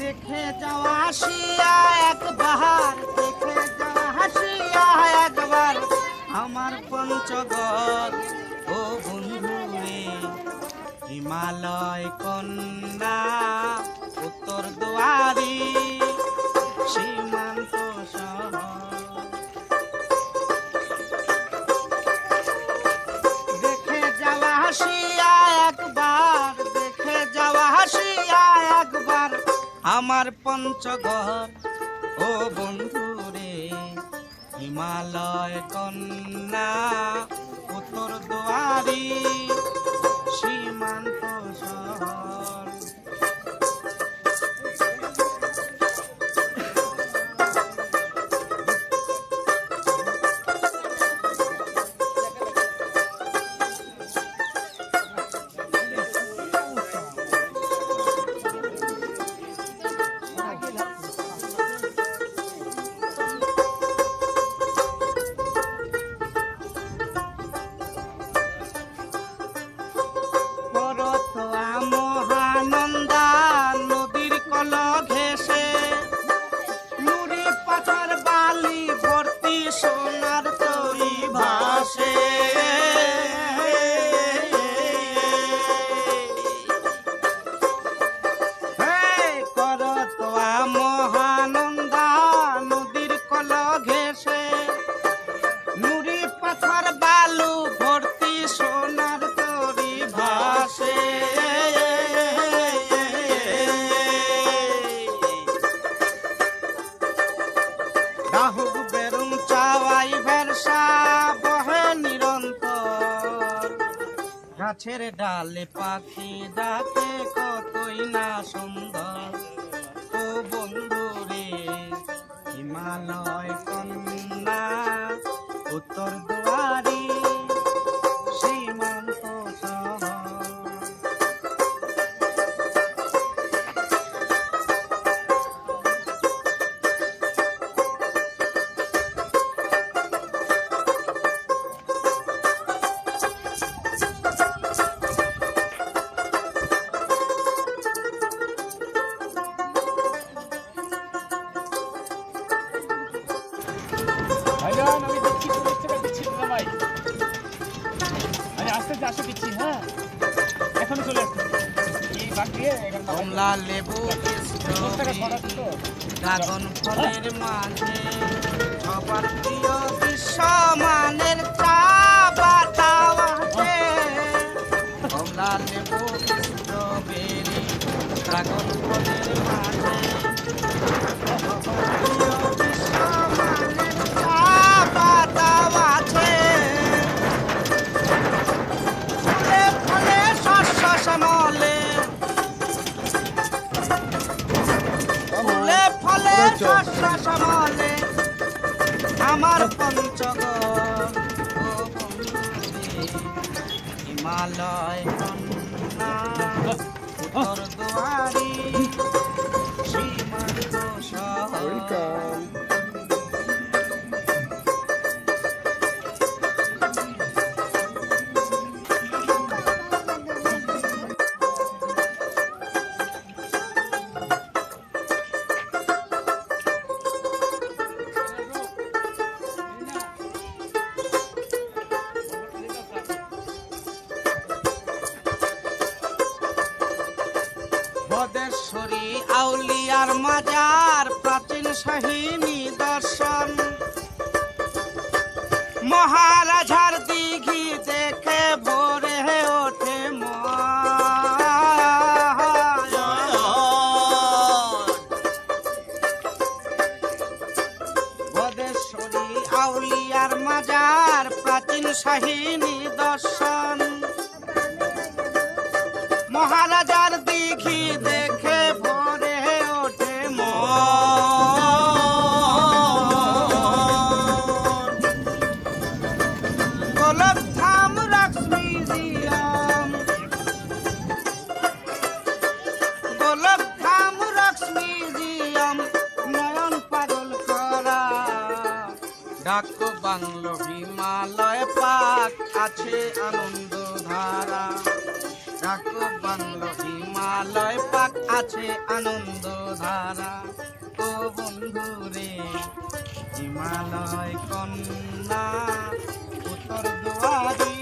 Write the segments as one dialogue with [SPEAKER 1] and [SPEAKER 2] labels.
[SPEAKER 1] देखे जावा हसिया एक बार, देखे जावा हसिया एक बार আমার পঞ্চগড় ও বন্ধু রে, হিমালয় কন্যা উত্তর দুয়ারি সীমান্ত শহর। দেখে যাওয়া হাসিয়া একবার, দেখে যাওয়া হাসিয়া একবার আমার পঞ্চগড় ও বন্ধু রে, হিমালয় কন্যা উত্তর দুয়ারি সীমান্ত শহর। মহানন্দা নদীর কল ঘেসে, নুড়ি পাথর বালি ভর্তি সোনার তরি ভাসে। করতোয়া মহানন্দা নদীর কল ঘেসে, নুড়ি পাথর বালু ভর্তি সোনার তরি ভাসে। ডাহুক বেরুম চাওয়াই ভেরসা বহে নিরন্তর, গাছের ডালে পাখি ডাকে কতই না সুন্দর। ও বন্ধু রে, হিমালয় কন্যা উত্তর দুয়ারি সীমান্ত শহর।
[SPEAKER 2] আমি দেখছি তো, দেখতে পাচ্ছি না ভাই। আমি আস্তে আস্তে দিচ্ছি। হ্যাঁ, এখনো চলে আসছে। এই বাকি
[SPEAKER 1] কমলা লেবু ড্রাগন ফলের মাঝে সবার প্রিয় বিশ্বমানের চা বাতাও আছে। কমলা লেবু স্ট্রবেরি ড্রাগন ফলের মাঝে আমার পঞ্চগড় ও বন্ধু রে, হিমালয় কন্যা উত্তর দুয়ারি সীমান্ত শহর। বদেশ্বরী আউলিয়ার মাজার প্রাচীন শাহী নিদর্শন, মহারাজার দিঘি দেখে ভোরে ওঠে বদেশ্বরী আউলিয়ার মাজার প্রাচীন শাহী নিদর্শন, মহারাজার দিঘি দেখে ভরে ওঠে মন। Golokdham rocks museum, Golokdham rocks museum নয়ন পাগল করা। ডাক বাংলো হিমালয় পাক আছে আনন্দ ধারা। ডাক বাংলো হিমালয় পাক আছে আনন্দ ধারা। ও বন্ধু রে হিমালয় কন্যা উত্তর দুয়ারি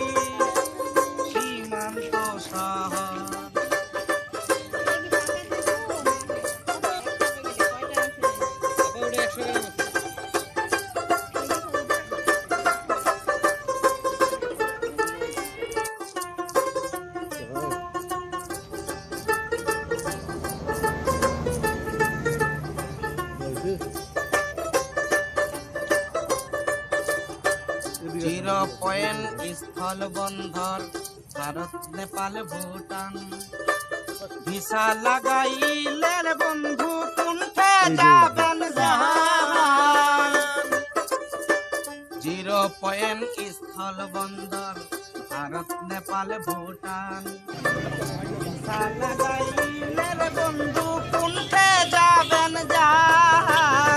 [SPEAKER 1] সীমান্ত শহর। জিরো পয়েন্ট স্থল বন্দর ভারত নেপাল ভুটান। ভিসা লাগাইলে রে বন্ধু কুণ্ঠে যাবেন জাহান। জিরো পয়েন্ট স্থল বন্দর ভারত নেপাল ভুটান। ভিসা লাগাইলে রে বন্ধু কুণ্ঠে যাবেন জাহান।